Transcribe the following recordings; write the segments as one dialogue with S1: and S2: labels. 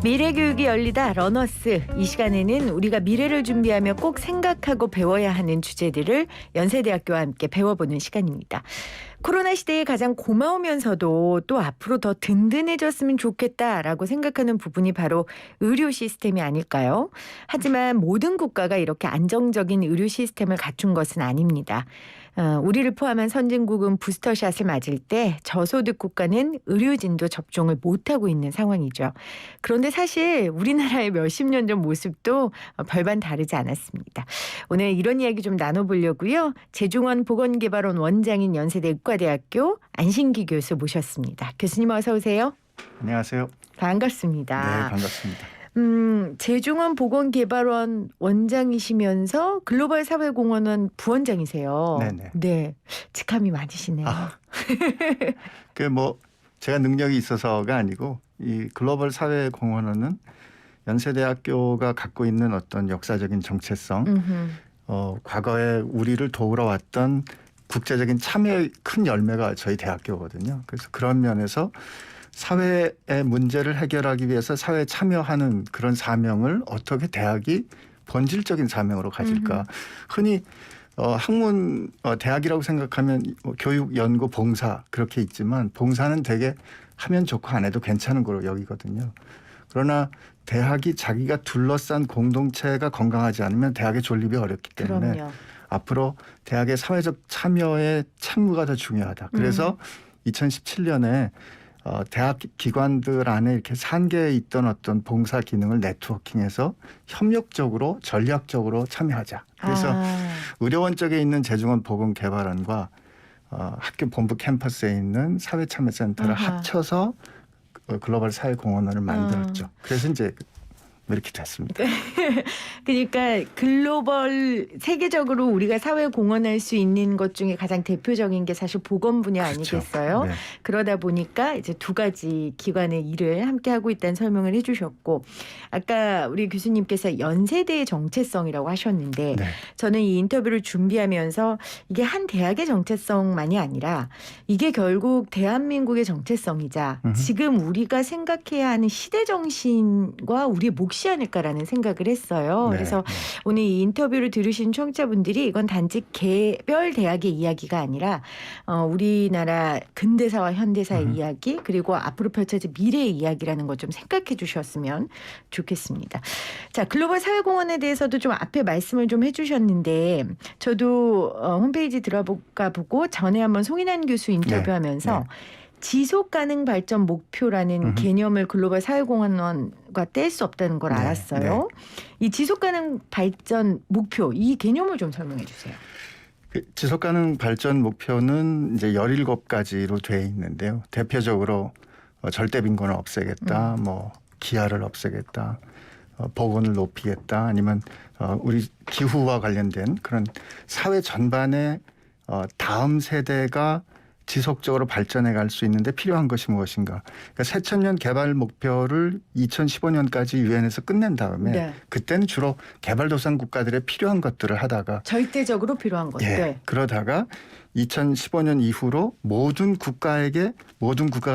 S1: 미래교육이 열리다 러너스. 이 시간에는 우리가 미래를 준비하며 꼭 생각하고 배워야 하는 주제들을 연세대학교와 함께 배워보는 시간입니다. 코로나 시대에 가장 고마우면서도 또 앞으로 더 든든해졌으면 좋겠다라고 생각하는 부분이 바로 의료 시스템이 아닐까요? 하지만 모든 국가가 이렇게 안정적인 의료 시스템을 갖춘 것은 아닙니다. 우리를 포함한 선진국은 부스터샷을 맞을 때 저소득 국가는 의료진도 접종을 못하고 있는 상황이죠. 그런데 사실 우리나라의 몇십 년 전 모습도 별반 다르지 않았습니다. 오늘 이런 이야기 좀 나눠보려고요. 재중원 보건개발원 원장인 연세대 의과대학교 안신기 교수 모셨습니다. 교수님 어서 오세요.
S2: 안녕하세요.
S1: 반갑습니다.
S2: 네, 반갑습니다.
S1: 재중원 보건개발원 원장이시면서 글로벌 사회공헌원 부원장이세요.
S2: 네네.
S1: 네, 직함이 많으시네요.
S2: 제가 능력이 있어서가 아니고 이 글로벌 사회공헌원은 연세대학교가 갖고 있는 어떤 역사적인 정체성, 과거에 우리를 도우러 왔던 국제적인 참여의 큰 열매가 저희 대학교거든요. 그래서 그런 면에서 사회의 문제를 해결하기 위해서 사회에 참여하는 그런 사명을 어떻게 대학이 본질적인 사명으로 가질까. 흔히 학문 대학이라고 생각하면 교육, 연구, 봉사 그렇게 있지만 봉사는 되게 하면 좋고 안 해도 괜찮은 거로 여기거든요. 그러나 대학이 자기가 둘러싼 공동체가 건강하지 않으면 대학의 존립이 어렵기 때문에
S1: 그럼요.
S2: 앞으로 대학의 사회적 참여의 책무가 더 중요하다. 그래서 2017년에 대학 기관들 안에 이렇게 산계에 있던 어떤 봉사 기능을 네트워킹해서 협력적으로 전략적으로 참여하자. 그래서 의료원 쪽에 있는 재중원 보건개발원과 학교 본부 캠퍼스에 있는 사회참여센터를 합쳐서 글로벌 사회공헌원을 만들었죠. 그래서 이제 이렇게 됐습니다.
S1: 그러니까 글로벌 세계적으로 우리가 사회 공헌할 수 있는 것 중에 가장 대표적인 게 사실 보건 분야 아니겠어요?
S2: 그렇죠. 네.
S1: 그러다 보니까 이제 두 가지 기관의 일을 함께 하고 있다는 설명을 해주셨고, 아까 우리 교수님께서 연세대의 정체성이라고 하셨는데,
S2: 네.
S1: 저는 이 인터뷰를 준비하면서 이게 한 대학의 정체성만이 아니라 이게 결국 대한민국의 정체성이자 지금 우리가 생각해야 하는 시대 정신과 우리의 몫이 아닐까라는 생각을 했어요.
S2: 네.
S1: 그래서 오늘 이 인터뷰를 들으신 청취자분들이 이건 단지 개별 대학의 이야기가 아니라 우리나라 근대사와 현대사의 이야기 그리고 앞으로 펼쳐질 미래의 이야기라는 것 좀 생각해 주셨으면 좋겠습니다. 자, 글로벌 사회공헌에 대해서도 좀 앞에 말씀을 좀 해주셨는데 저도 홈페이지 들어가 보고 전에 한번 송인환 교수 인터뷰하면서
S2: 네. 지속가능
S1: 발전 목표라는 개념을 글로벌 사회공헌원과 뗄 수 없다는 걸 알았어요. 이 지속가능 발전 목표, 이 개념을 좀 설명해 주세요.
S2: 지속가능 발전 목표는 이제 17가지로 되어 있는데요. 대표적으로 절대 빈곤을 없애겠다, 기아를 없애겠다, 보건을 높이겠다, 아니면 우리 기후와 관련된 그런 사회 전반의 다음 세대가 지속적으로 발전해 갈 수 있는데 필요한 것이 무엇인가. 그러니까 새천년 개발 목표를 2015년까지 유엔에서 끝낸 다음에 그때는 주로 개발도상 국가들의 필요한 것들을 하다가
S1: 절대적으로 필요한 것들.
S2: 그러다가 2015년 이후로 모든 국가가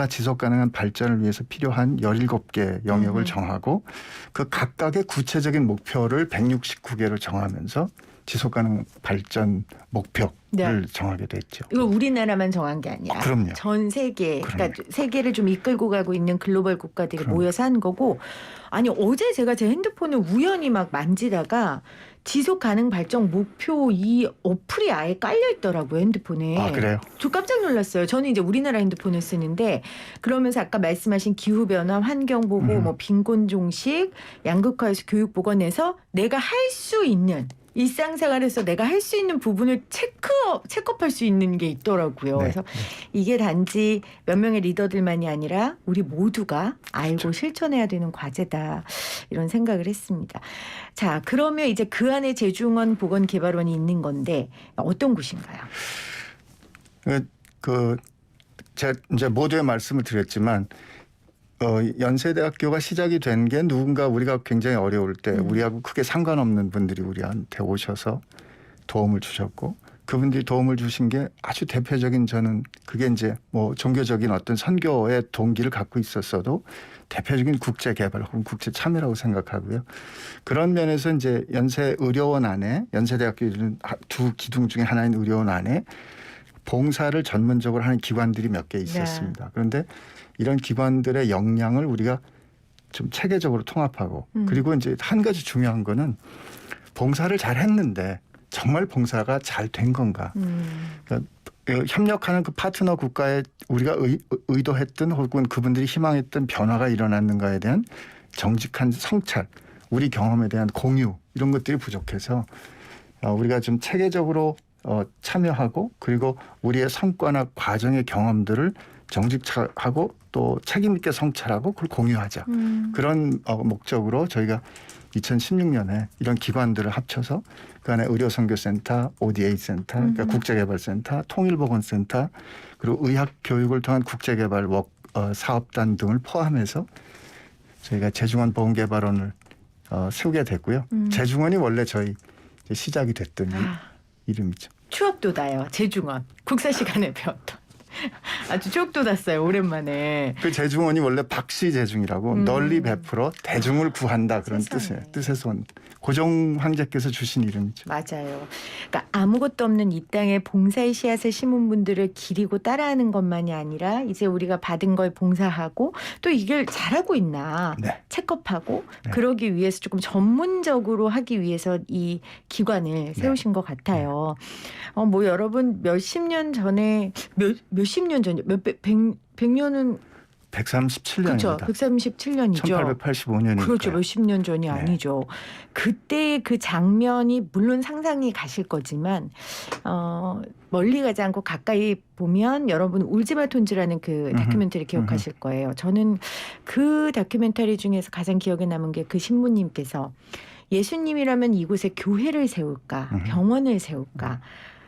S2: 지속가능한 발전을 위해서 필요한 17개 영역을 정하고 그 각각의 구체적인 목표를 169개로 정하면서 지속가능 발전 목표를 정하게 됐죠.
S1: 이거 우리나라만 정한 게 아니라
S2: 그럼요.
S1: 전 세계, 그러니까 세계를 좀 이끌고 가고 있는 글로벌 국가들이 모여서 한 거고. 아니 어제 제가 제 핸드폰을 우연히 막 만지다가 지속가능 발전 목표 이 어플이 아예 깔려 있더라고요, 핸드폰에.
S2: 아, 그래요?
S1: 저 깜짝 놀랐어요. 저는 이제 우리나라 핸드폰을 쓰는데 그러면서 아까 말씀하신 기후변화, 환경보호, 빈곤 종식, 양극화에서 교육보건에서 내가 할 수 있는 일상생활에서 내가 할 수 있는 부분을 체크업할 수 있는 게 있더라고요. 그래서 이게 단지 몇 명의 리더들만이 아니라 우리 모두가 알고 실천해야 되는 과제다. 이런 생각을 했습니다. 자, 그러면 이제 그 안에 재중원 보건개발원이 있는 건데 어떤 곳인가요?
S2: 제가 이제 모두의 말씀을 드렸지만 연세대학교가 시작이 된 게 누군가 우리가 굉장히 어려울 때 우리하고 크게 상관없는 분들이 우리한테 오셔서 도움을 주셨고 그분들이 도움을 주신 게 아주 대표적인 저는 그게 이제 뭐 종교적인 어떤 선교의 동기를 갖고 있었어도 대표적인 국제 개발 혹은 국제 참여라고 생각하고요. 그런 면에서 이제 연세의료원 안에 연세대학교는 두 기둥 중에 하나인 의료원 안에 봉사를 전문적으로 하는 기관들이 몇 개 있었습니다.
S1: 네.
S2: 그런데 이런 기관들의 역량을 우리가 좀 체계적으로 통합하고 그리고 이제 한 가지 중요한 거는 봉사를 잘 했는데 정말 봉사가 잘 된 건가. 그러니까 협력하는 그 파트너 국가에 우리가 의도했던 혹은 그분들이 희망했던 변화가 일어났는가에 대한 정직한 성찰, 우리 경험에 대한 공유 이런 것들이 부족해서 우리가 좀 체계적으로 참여하고 그리고 우리의 성과나 과정의 경험들을 정직하고 또 책임 있게 성찰하고 그걸 공유하자. 그런 목적으로 저희가 2016년에 이런 기관들을 합쳐서 그 안에 의료선교센터, ODA 센터, 그러니까 국제개발센터, 통일보건센터 그리고 의학교육을 통한 국제개발 사업단 등을 포함해서 저희가 재중원 보건개발원을 세우게 됐고요. 재중원이 원래 저희 시작이 됐던 이름이죠.
S1: 추억 돋아요. 재중원. 국사 시간에 배웠던. 아주 추억 돋았어요. 오랜만에.
S2: 그 재중원이 원래 박씨재중이라고 널리 베풀어 대중을 구한다 그런
S1: 세상에.
S2: 뜻에서 온 고종 황제께서 주신 이름이죠.
S1: 맞아요. 그러니까 아무것도 없는 이 땅에 봉사의 씨앗을 심은 분들을 기리고 따라하는 것만이 아니라 이제 우리가 받은 걸 봉사하고 또 이걸 잘하고 있나
S2: 네.
S1: 체크업하고
S2: 네.
S1: 그러기 위해서 조금 전문적으로 하기 위해서 이 기관을 세우신 것 같아요. 뭐 여러분 몇십 년 전에 몇십 년 전이요? 백 년은
S2: 137년입니다.
S1: 그렇죠. 137년이죠.
S2: 1885년이니까.
S1: 그렇죠. 몇십 년 전이
S2: 네.
S1: 아니죠. 그때 그 장면이 물론 상상이 가실 거지만 멀리 가지 않고 가까이 보면 여러분 울지마 톤즈라는 그 다큐멘터리 기억하실 거예요. 저는 그 다큐멘터리 중에서 가장 기억에 남은 게 그 신부님께서 예수님이라면 이곳에 교회를 세울까 병원을 세울까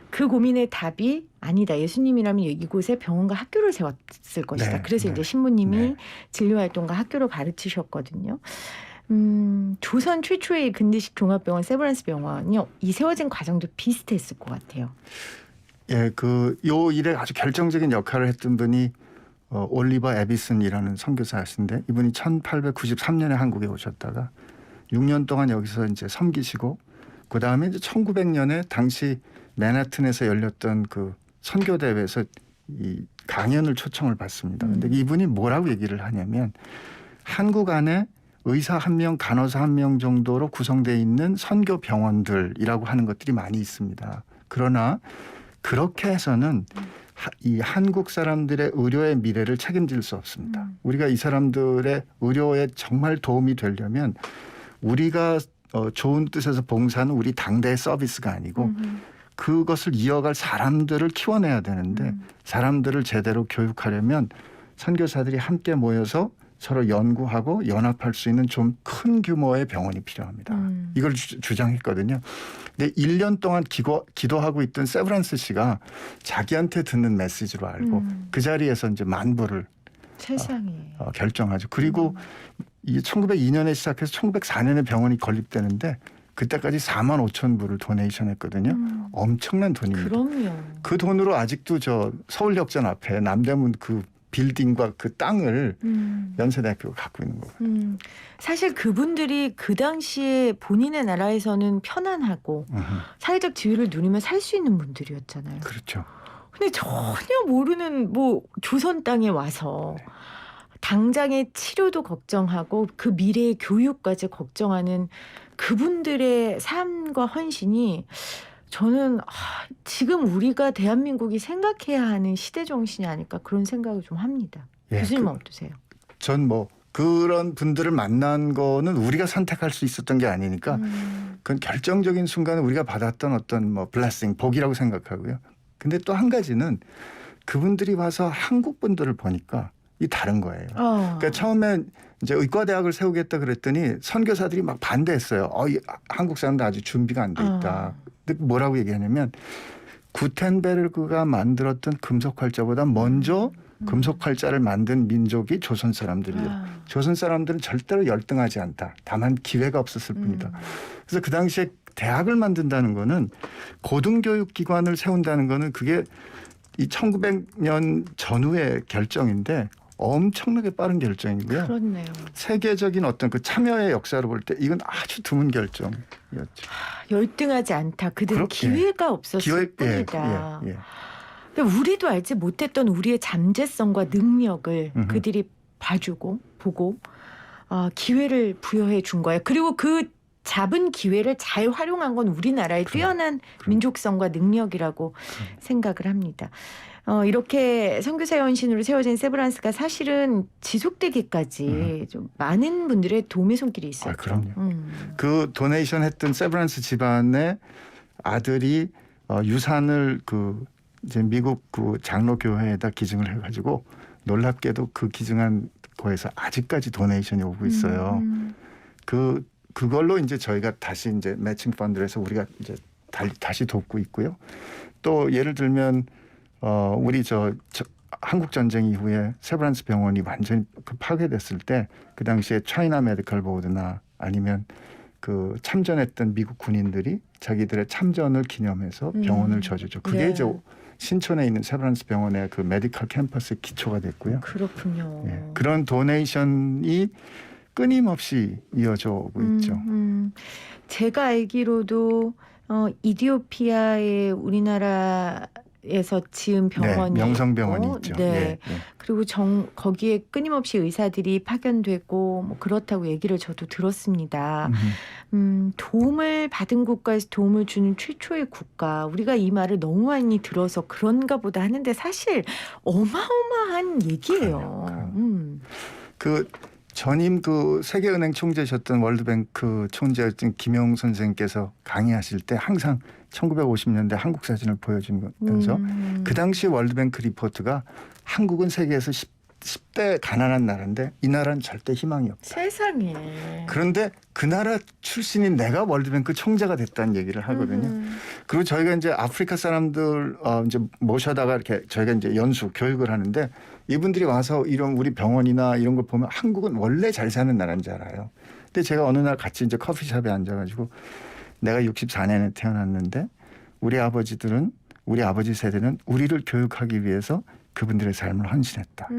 S1: 그 고민의 답이 아니다. 예수님이라면 이곳에 병원과 학교를 세웠을 것이다.
S2: 네,
S1: 그래서
S2: 네.
S1: 이제 신부님이
S2: 네.
S1: 진료활동과 학교를 가르치셨거든요. 조선 최초의 근대식 종합병원 세브란스 병원이 이 세워진 과정도 비슷했을 것 같아요.
S2: 예, 요 일에 아주 결정적인 역할을 했던 분이 올리버 에비슨이라는 선교사였는데 이분이 1893년에 한국에 오셨다가 6년 동안 여기서 이제 섬기시고 그 다음에 이제 1900년에 당시 맨하튼에서 열렸던 그 선교 대회에서 이 강연을 초청을 받습니다. 그런데 이분이 뭐라고 얘기를 하냐면 한국 안에 의사 1명, 간호사 1명 정도로 구성되어 있는 선교 병원들이라고 하는 것들이 많이 있습니다. 그러나 그렇게 해서는 이 한국 사람들의 의료의 미래를 책임질 수 없습니다. 우리가 이 사람들의 의료에 정말 도움이 되려면 우리가 좋은 뜻에서 봉사는 우리 당대의 서비스가 아니고 그것을 이어갈 사람들을 키워내야 되는데 사람들을 제대로 교육하려면 선교사들이 함께 모여서 서로 연구하고 연합할 수 있는 좀 큰 규모의 병원이 필요합니다. 이걸 주장했거든요. 근데 1년 동안 기도하고 있던 세브란스 씨가 자기한테 듣는 메시지로 알고 그 자리에서 이제 만불을
S1: 세상에.
S2: 결정하죠. 그리고 이 1902년에 시작해서 1904년에 병원이 건립되는데 그때까지 4만 5천 불을 도네이션 했거든요. 엄청난 돈입니다.
S1: 그럼요.
S2: 그 돈으로 아직도 저 서울역전 앞에 남대문 그 빌딩과 그 땅을 연세대학교가 갖고 있는 거예요.
S1: 사실 그분들이 그 당시에 본인의 나라에서는 편안하고 사회적 지위를 누리며 살 수 있는 분들이었잖아요.
S2: 그렇죠.
S1: 근데 전혀 모르는 뭐 조선 땅에 와서 당장의 치료도 걱정하고 그 미래의 교육까지 걱정하는 그분들의 삶과 헌신이 저는 지금 우리가 대한민국이 생각해야 하는 시대 정신이 아닐까 그런 생각을 좀 합니다.
S2: 예,
S1: 교수님은 어떠세요?
S2: 전 뭐 그런 분들을 만난 거는 우리가 선택할 수 있었던 게 아니니까 그건 결정적인 순간에 우리가 받았던 어떤 뭐 블레싱, 복이라고 생각하고요. 근데 또 한 가지는 그분들이 와서 한국 분들을 보니까 이 다른 거예요. 그러니까 처음에 이제 의과대학을 세우겠다 그랬더니 선교사들이 막 반대했어요. 이 한국 사람들 아직 준비가 안 돼 있다. 근데 뭐라고 얘기하냐면 구텐베르그가 만들었던 금속활자보다 먼저 금속활자를 만든 민족이 조선 사람들이에요. 조선 사람들은 절대로 열등하지 않다. 다만 기회가 없었을 뿐이다. 그래서 그 당시에 대학을 만든다는 거는 고등교육기관을 세운다는 거는 그게 이 1900년 전후의 결정인데 엄청나게 빠른 결정이고요.
S1: 그렇네요.
S2: 세계적인 어떤 그 참여의 역사로 볼 때 이건 아주 드문 결정이었죠.
S1: 열등하지 않다. 그들은 기회가 없었을 뿐이다.
S2: 예.
S1: 근데 우리도 알지 못했던 우리의 잠재성과 능력을 그들이 봐주고 보고 기회를 부여해 준 거예요. 그리고 그 잡은 기회를 잘 활용한 건 우리나라의 뛰어난 민족성과 능력이라고 생각을 합니다. 이렇게 선교사 연신으로 세워진 세브란스가 사실은 지속되기까지 좀 많은 분들의 도움의 손길이 있었죠.
S2: 그럼요. 그 도네이션 했던 세브란스 집안의 아들이 유산을 이제 미국 그 장로교회에다 기증을 해가지고 놀랍게도 그 기증한 거에서 아직까지 도네이션이 오고 있어요. 그걸로 이제 저희가 다시 이제 매칭 펀드를 해서 우리가 이제 다시 돕고 있고요. 또 예를 들면 우리 한국 전쟁 이후에 세브란스 병원이 완전히 파괴됐을 때 그 당시에 차이나 메디컬 보드나 아니면 그 참전했던 미국 군인들이 자기들의 참전을 기념해서 병원을 져주죠. 그게 이제 신촌에 있는 세브란스 병원의 그 메디컬 캠퍼스의 기초가 됐고요.
S1: 그렇군요.
S2: 예, 그런 도네이션이 끊임없이 이어져 오고 있죠.
S1: 제가 알기로도 이디오피아의 우리나라에서 지은 병원이
S2: 명성병원이
S1: 있고,
S2: 있죠.
S1: 네. 그리고 거기에 끊임없이 의사들이 파견되고 뭐 그렇다고 얘기를 저도 들었습니다. 도움을 받은 국가에서 도움을 주는 최초의 국가. 우리가 이 말을 너무 많이 들어서 그런가 보다 하는데 사실 어마어마한 얘기예요.
S2: 그 전임 그 세계은행 총재셨던 월드뱅크 총재였던 김용 선생께서 강의하실 때 항상 1950년대 한국 사진을 보여주면서 그 당시 월드뱅크 리포트가 한국은 세계에서 10대 가난한 나라인데 이 나라는 절대 희망이 없다.
S1: 세상에.
S2: 그런데 그 나라 출신인 내가 월드뱅크 총재가 됐다는 얘기를 하거든요. 그리고 저희가 이제 아프리카 사람들 이제 모셔다가 이렇게 저희가 이제 연수 교육을 하는데 이분들이 와서 이런 우리 병원이나 이런 걸 보면 한국은 원래 잘 사는 나라인 줄 알아요. 근데 제가 어느 날 같이 이제 커피숍에 앉아가지고 내가 64년에 태어났는데 우리 아버지 세대는 우리를 교육하기 위해서 그분들의 삶을 헌신했다.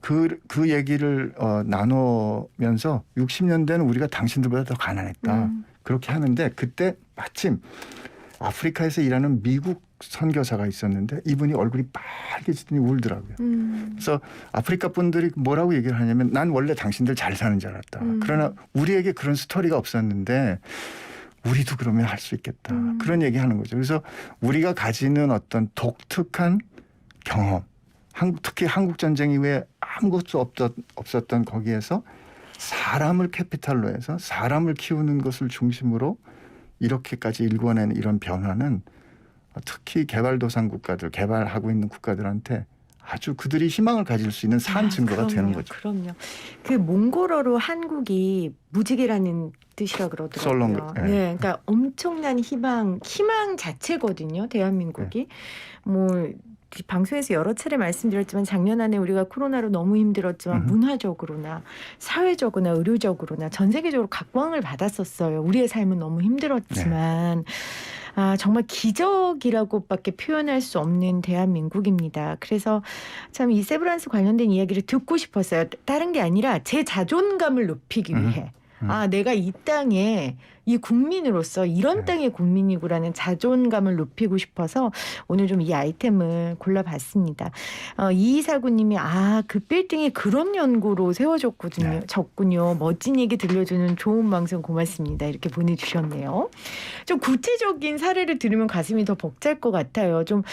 S2: 그 얘기를 나누면서 60년대는 우리가 당신들보다 더 가난했다. 그렇게 하는데 그때 마침 아프리카에서 일하는 미국 선교사가 있었는데 이분이 얼굴이 빨개지더니 울더라고요. 그래서 아프리카 분들이 뭐라고 얘기를 하냐면 난 원래 당신들 잘 사는 줄 알았다. 그러나 우리에게 그런 스토리가 없었는데 우리도 그러면 할 수 있겠다. 그런 얘기하는 거죠. 그래서 우리가 가지는 어떤 독특한 경험, 특히 한국 전쟁 이후에 아무것도 없었던 거기에서 사람을 캐피탈로 해서 사람을 키우는 것을 중심으로 이렇게까지 일궈낸 이런 변화는 특히 개발도상 국가들, 개발하고 있는 국가들한테 아주 그들이 희망을 가질 수 있는 산 증거가 되는 거죠.
S1: 그럼요. 그 몽골어로 한국이 무지개라는 뜻이라 그러더라고요. 네, 그러니까 엄청난 희망 자체거든요. 대한민국이 뭐. 방송에서 여러 차례 말씀드렸지만 작년 안에 우리가 코로나로 너무 힘들었지만 문화적으로나 사회적으로나 의료적으로나 전 세계적으로 각광을 받았었어요. 우리의 삶은 너무 힘들었지만 정말 기적이라고밖에 표현할 수 없는 대한민국입니다. 그래서 참 이 세브란스 관련된 이야기를 듣고 싶었어요. 다른 게 아니라 제 자존감을 높이기 위해 내가 이 땅에 이 국민으로서 이런 땅의 국민이구라는 자존감을 높이고 싶어서 오늘 좀 이 아이템을 골라봤습니다. 이이사구님이 그 빌딩이 그런 연고로 세워졌군요. 멋진 얘기 들려주는 좋은 방송 고맙습니다. 이렇게 보내주셨네요. 좀 구체적인 사례를 들으면 가슴이 더 벅찰 것 같아요. 좀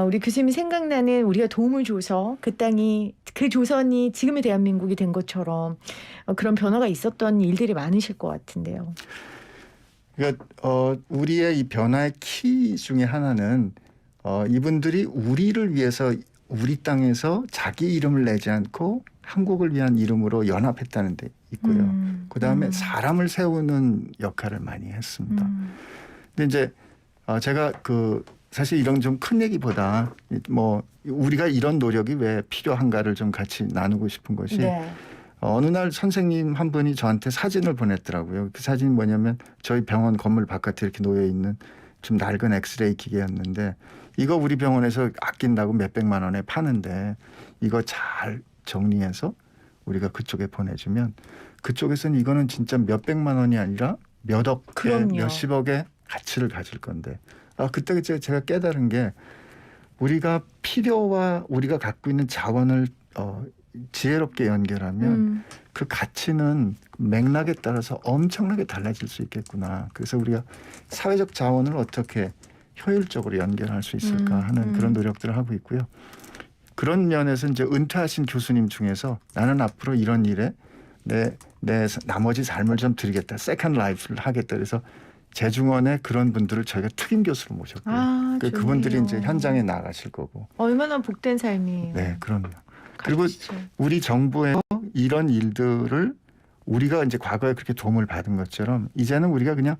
S1: 우리 교수님이 생각나는 우리가 도움을 줘서 그 땅이 그 조선이 지금의 대한민국이 된 것처럼 그런 변화가 있었던 일들이 많으실 것 같은데요.
S2: 그러니까 우리의 이 변화의 키 중에 하나는 이분들이 우리를 위해서 우리 땅에서 자기 이름을 내지 않고 한국을 위한 이름으로 연합했다는 데 있고요. 그다음에 사람을 세우는 역할을 많이 했습니다. 근데 이제 제가 사실 이런 좀 큰 얘기보다 뭐 우리가 이런 노력이 왜 필요한가를 좀 같이 나누고 싶은 것이 어느 날 선생님 한 분이 저한테 사진을 보냈더라고요. 그 사진이 뭐냐면 저희 병원 건물 바깥에 이렇게 놓여 있는 좀 낡은 엑스레이 기계였는데 이거 우리 병원에서 아낀다고 몇백만 원에 파는데 이거 잘 정리해서 우리가 그쪽에 보내주면 그쪽에서는 이거는 진짜 몇백만 원이 아니라 몇 억에 몇십억의 가치를 가질 건데 그때 제가 깨달은 게 우리가 필요와 우리가 갖고 있는 자원을 지혜롭게 연결하면 그 가치는 맥락에 따라서 엄청나게 달라질 수 있겠구나. 그래서 우리가 사회적 자원을 어떻게 효율적으로 연결할 수 있을까 하는 그런 노력들을 하고 있고요. 그런 면에서 이제 은퇴하신 교수님 중에서 나는 앞으로 이런 일에 내 나머지 삶을 좀 드리겠다. 세컨드 라이프를 하겠다. 그래서 재중원에 그런 분들을 저희가 특임 교수로 모셨고요. 그분들이 이제 현장에 나가실 거고.
S1: 얼마나 복된 삶이에요.
S2: 네, 그럼요. 그리고 우리 정부에서 이런 일들을 우리가 이제 과거에 그렇게 도움을 받은 것처럼 이제는 우리가 그냥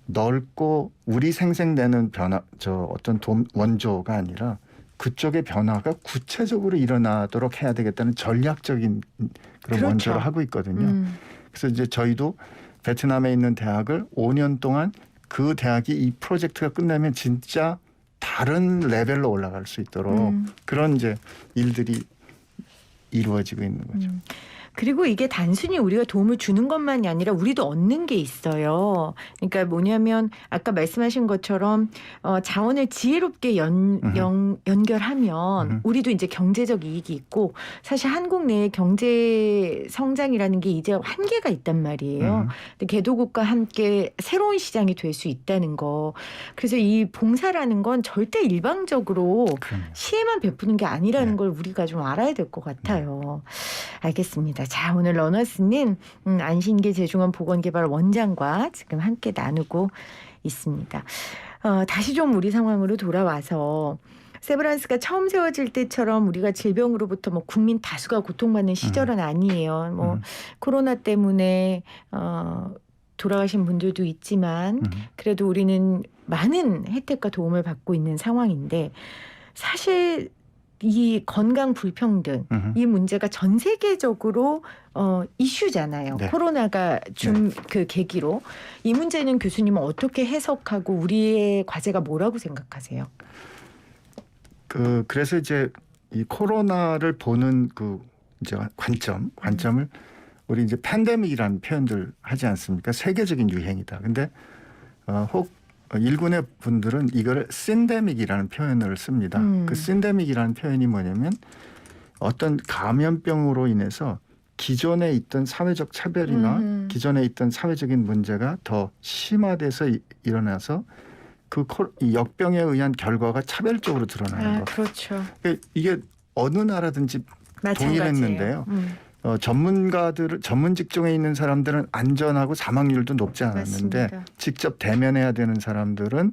S2: 넓고 우리 생생내는 변화, 어떤 원조가 아니라 그쪽의 변화가 구체적으로 일어나도록 해야 되겠다는 전략적인 그런 원조를 하고 있거든요. 그래서 이제 저희도 베트남에 있는 대학을 5년 동안 그 대학이 이 프로젝트가 끝나면 진짜 다른 레벨로 올라갈 수 있도록 그런 이제 일들이 이루어지고 있는 거죠.
S1: 그리고 이게 단순히 우리가 도움을 주는 것만이 아니라 우리도 얻는 게 있어요. 그러니까 뭐냐면 아까 말씀하신 것처럼 자원을 지혜롭게 연결하면 우리도 이제 경제적 이익이 있고 사실 한국 내의 경제 성장이라는 게 이제 한계가 있단 말이에요. 근데 개도국과 함께 새로운 시장이 될 수 있다는 거. 그래서 이 봉사라는 건 절대 일방적으로 시혜만 베푸는 게 아니라는 걸 우리가 좀 알아야 될 것 같아요. 알겠습니다. 자, 오늘 러너스는 안신계 재중원 보건개발 원장과 지금 함께 나누고 있습니다. 다시 좀 우리 상황으로 돌아와서 세브란스가 처음 세워질 때처럼 우리가 질병으로부터 뭐 국민 다수가 고통받는 시절은 아니에요. 뭐 코로나 때문에 돌아가신 분들도 있지만 그래도 우리는 많은 혜택과 도움을 받고 있는 상황인데 사실 이 건강 불평등 이 문제가 전 세계적으로 이슈잖아요. 네. 코로나가 준 그 계기로 이 문제는 교수님은 어떻게 해석하고 우리의 과제가 뭐라고 생각하세요?
S2: 그래서 이제 이 코로나를 보는 그 이제 관점을 우리 이제 팬데믹이라는 표현들 하지 않습니까? 세계적인 유행이다. 근데 혹 일군의 분들은 이거를 신데믹이라는 표현을 씁니다. 그 신데믹이라는 표현이 뭐냐면 어떤 감염병으로 인해서 기존에 있던 사회적 차별이나 기존에 있던 사회적인 문제가 더 심화돼서 일어나서 이 역병에 의한 결과가 차별적으로 드러나는 거.
S1: 그렇죠.
S2: 이게 어느 나라든지 동일했는데요. 전문 직종에 있는 사람들은 안전하고 사망률도 높지 않았는데 맞습니다. 직접 대면해야 되는 사람들은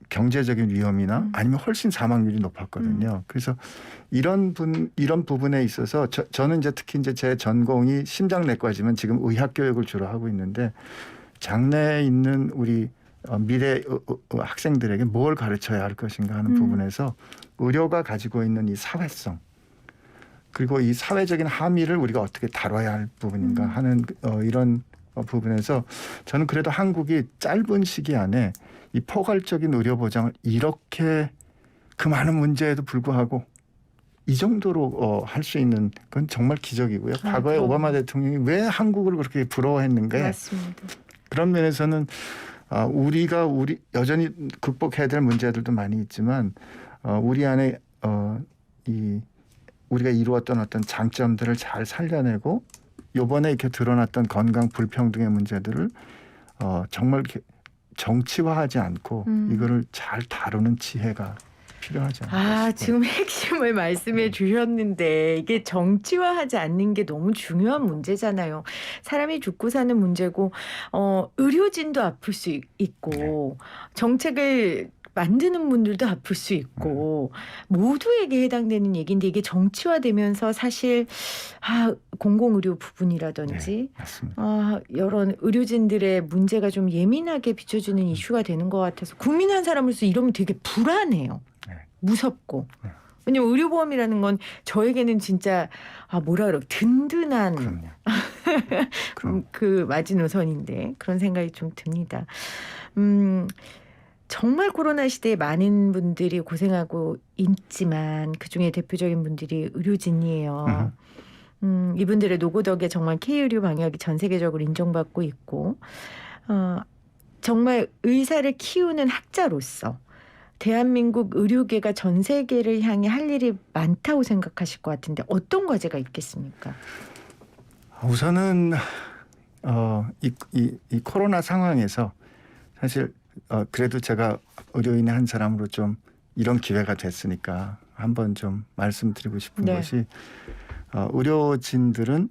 S2: 경제적인 위험이나 아니면 훨씬 사망률이 높았거든요. 그래서 이런 부분에 있어서 저는 이제 특히 이제 제 전공이 심장내과지만 지금 의학 교육을 주로 하고 있는데 장내에 있는 우리 미래 학생들에게 뭘 가르쳐야 할 것인가 하는 부분에서 의료가 가지고 있는 이 사회성 그리고 이 사회적인 함의를 우리가 어떻게 다뤄야 할 부분인가 하는 이런 부분에서 저는 그래도 한국이 짧은 시기 안에 이 포괄적인 의료 보장을 이렇게 그 많은 문제에도 불구하고 이 정도로 할 수 있는 건 정말 기적이고요. 과거에 오바마 대통령이 왜 한국을 그렇게 부러워했는가. 맞습니다. 그런 면에서는 우리가 여전히 극복해야 될 문제들도 많이 있지만 우리 안에 우리가 이루었던 어떤 장점들을 잘 살려내고 이번에 이렇게 드러났던 건강 불평등의 문제들을 정말 정치화하지 않고 이거를 잘 다루는 지혜가 필요하지 않을까 싶어요.
S1: 지금 핵심을 말씀해 주셨는데 이게 정치화하지 않는 게 너무 중요한 문제잖아요. 사람이 죽고 사는 문제고 의료진도 아플 수 있고 정책을 만드는 분들도 아플 수 있고 모두에게 해당되는 얘기인데 이게 정치화되면서 사실 공공의료 부분이라든지 여러 의료진들의 문제가 좀 예민하게 비춰지는 이슈가 되는 것 같아서 국민 한 사람으로서 이러면 되게 불안해요. 무섭고. 왜냐면 의료보험이라는 건 저에게는 진짜 뭐라 그래 든든한
S2: 그럼요. 그럼.
S1: 그 마지노선인데 그런 생각이 좀 듭니다. 정말 코로나 시대에 많은 분들이 고생하고 있지만 그중에 대표적인 분들이 의료진이에요. 이분들의 노고 덕에 정말 K의료 방역이 전 세계적으로 인정받고 있고 정말 의사를 키우는 학자로서 대한민국 의료계가 전 세계를 향해 할 일이 많다고 생각하실 것 같은데 어떤 과제가 있겠습니까?
S2: 우선은 이 코로나 상황에서 사실 그래도 제가 의료인의 한 사람으로 좀 이런 기회가 됐으니까 한번 좀 말씀드리고 싶은
S1: 네.
S2: 것이 의료진들은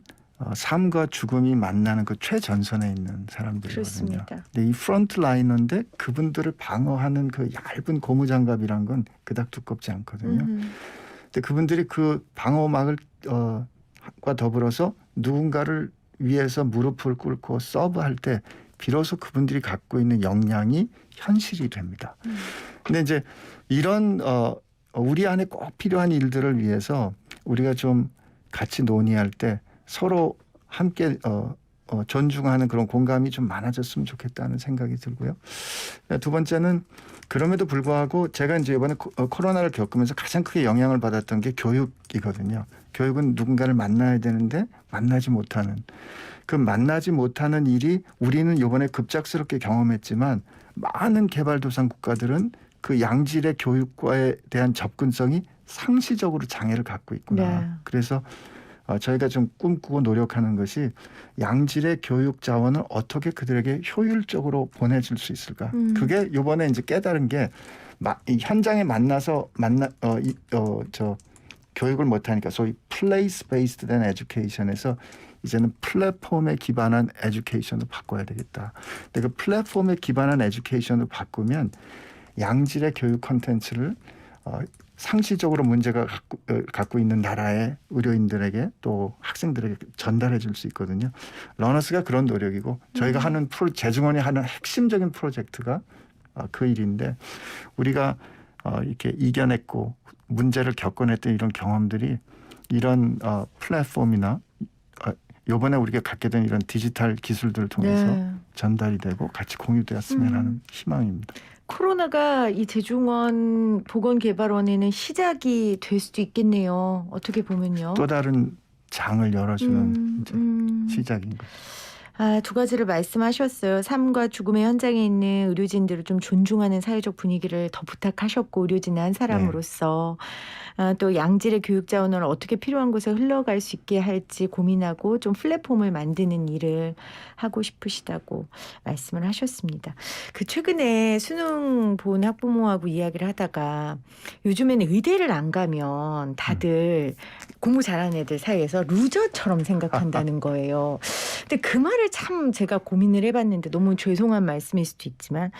S2: 삶과 죽음이 만나는 그 최전선에 있는 사람들이거든요.
S1: 그렇습니다.
S2: 근데 이 프론트 라이너인데 그분들을 방어하는 그 얇은 고무장갑이란 건 그닥 두껍지 않거든요. 근데 그분들이 그 방어막을 과 더불어서 누군가를 위해서 무릎을 꿇고 서브할 때 비로소 그분들이 갖고 있는 역량이 현실이 됩니다. 근데 이제 이런 우리 안에 꼭 필요한 일들을 위해서 우리가 좀 같이 논의할 때 서로 함께 존중하는 그런 공감이 좀 많아졌으면 좋겠다는 생각이 들고요. 두 번째는 그럼에도 불구하고 제가 이제 이번에 코로나를 겪으면서 가장 크게 영향을 받았던 게 교육이거든요. 교육은 누군가를 만나야 되는데 만나지 못하는 그 만나지 못하는 일이 우리는 이번에 급작스럽게 경험했지만 많은 개발도상 국가들은 그 양질의 교육과에 대한 접근성이 상시적으로 장애를 갖고 있구나.
S1: 네.
S2: 그래서 저희가 좀 꿈꾸고 노력하는 것이 양질의 교육 자원을 어떻게 그들에게 효율적으로 보내줄 수 있을까. 그게 이번에 이제 깨달은 게 이 현장에 만나서 교육을 못하니까 소위 place based 된 education에서 이제는 플랫폼에 기반한 에듀케이션으로 바꿔야 되겠다. 근데 그 플랫폼에 기반한 에듀케이션으로 바꾸면 양질의 교육 콘텐츠를 상시적으로 문제가 갖고 있는 나라의 의료인들에게 또 학생들에게 전달해 줄 수 있거든요. 러너스가 그런 노력이고 저희가 하는 재중원이 하는 핵심적인 프로젝트가 그 일인데 우리가 이렇게 이겨냈고 문제를 겪어냈던 이런 경험들이 이런 플랫폼이나 이번에 우리가 갖게 된 이런 디지털 기술들을 통해서
S1: 네.
S2: 전달이 되고 같이 공유되었으면 하는 희망입니다.
S1: 코로나가 이 재중원 보건개발원에는 시작이 될 수도 있겠네요. 어떻게 보면요.
S2: 또 다른 장을 열어주는 이제 시작인 거죠.
S1: 두 가지를 말씀하셨어요. 삶과 죽음의 현장에 있는 의료진들을 좀 존중하는 사회적 분위기를 더 부탁하셨고 의료진의 한 사람으로서 또 양질의 교육 자원을 어떻게 필요한 곳에 흘러갈 수 있게 할지 고민하고 좀 플랫폼을 만드는 일을 하고 싶으시다고 말씀을 하셨습니다. 최근에 수능 본 학부모하고 이야기를 하다가 요즘에는 의대를 안 가면 다들 공부 잘하는 애들 사이에서 루저처럼 생각한다는 거예요. 근데 그 말을 참 제가 고민을 해봤는데 너무 죄송한 말씀일 수도 있지만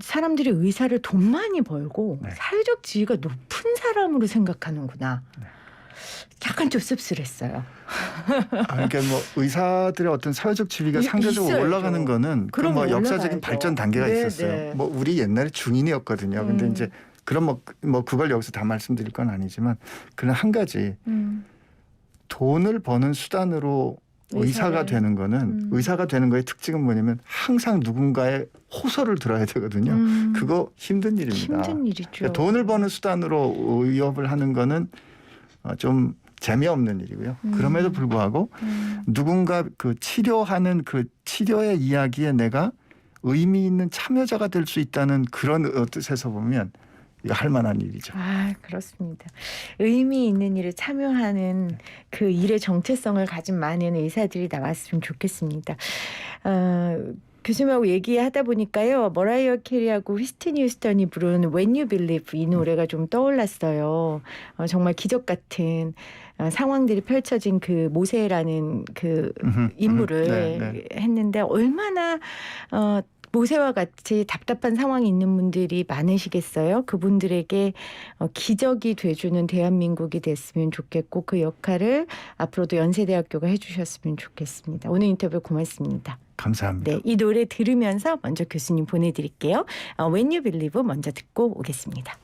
S1: 사람들이 의사를 돈 많이 벌고 사회적 지위가 높은 사람으로 생각하는구나. 약간 좀 씁쓸했어요.
S2: 그러니까 뭐 의사들의 어떤 사회적 지위가 상대적으로
S1: 있어야죠.
S2: 올라가는 거는 그 뭐 역사적인 발전 단계가 있었어요. 뭐 우리 옛날에 중인이었거든요. 근데 이제 그럼 뭐 그걸 여기서 다 말씀드릴 건 아니지만 그런 한 가지 돈을 버는 수단으로 의사가 되는 거는 의사가 되는 거의 특징은 뭐냐면 항상 누군가의 호소를 들어야 되거든요. 그거 힘든 일입니다.
S1: 힘든 일이죠.
S2: 그러니까 돈을 버는 수단으로 의협을 하는 거는 좀 재미없는 일이고요. 그럼에도 불구하고 누군가 그 치료하는 그 치료의 이야기에 내가 의미 있는 참여자가 될 수 있다는 그런 뜻에서 보면 이거 할 만한 일이죠.
S1: 그렇습니다. 의미 있는 일에 참여하는 그 일의 정체성을 가진 많은 의사들이 나왔으면 좋겠습니다. 교수님하고 얘기하다 보니까요. 머라이어 캐리하고 휘스틴 휴스턴이 부른 When You Believe 이 노래가 좀 떠올랐어요. 정말 기적 같은 상황들이 펼쳐진 그 모세라는 그 인물을 했는데 얼마나 모세와 같이 답답한 상황이 있는 분들이 많으시겠어요. 그분들에게 기적이 돼주는 대한민국이 됐으면 좋겠고 그 역할을 앞으로도 연세대학교가 해주셨으면 좋겠습니다. 오늘 인터뷰 고맙습니다.
S2: 감사합니다.
S1: 네, 이 노래 들으면서 먼저 교수님 보내드릴게요. When You Believe 먼저 듣고 오겠습니다.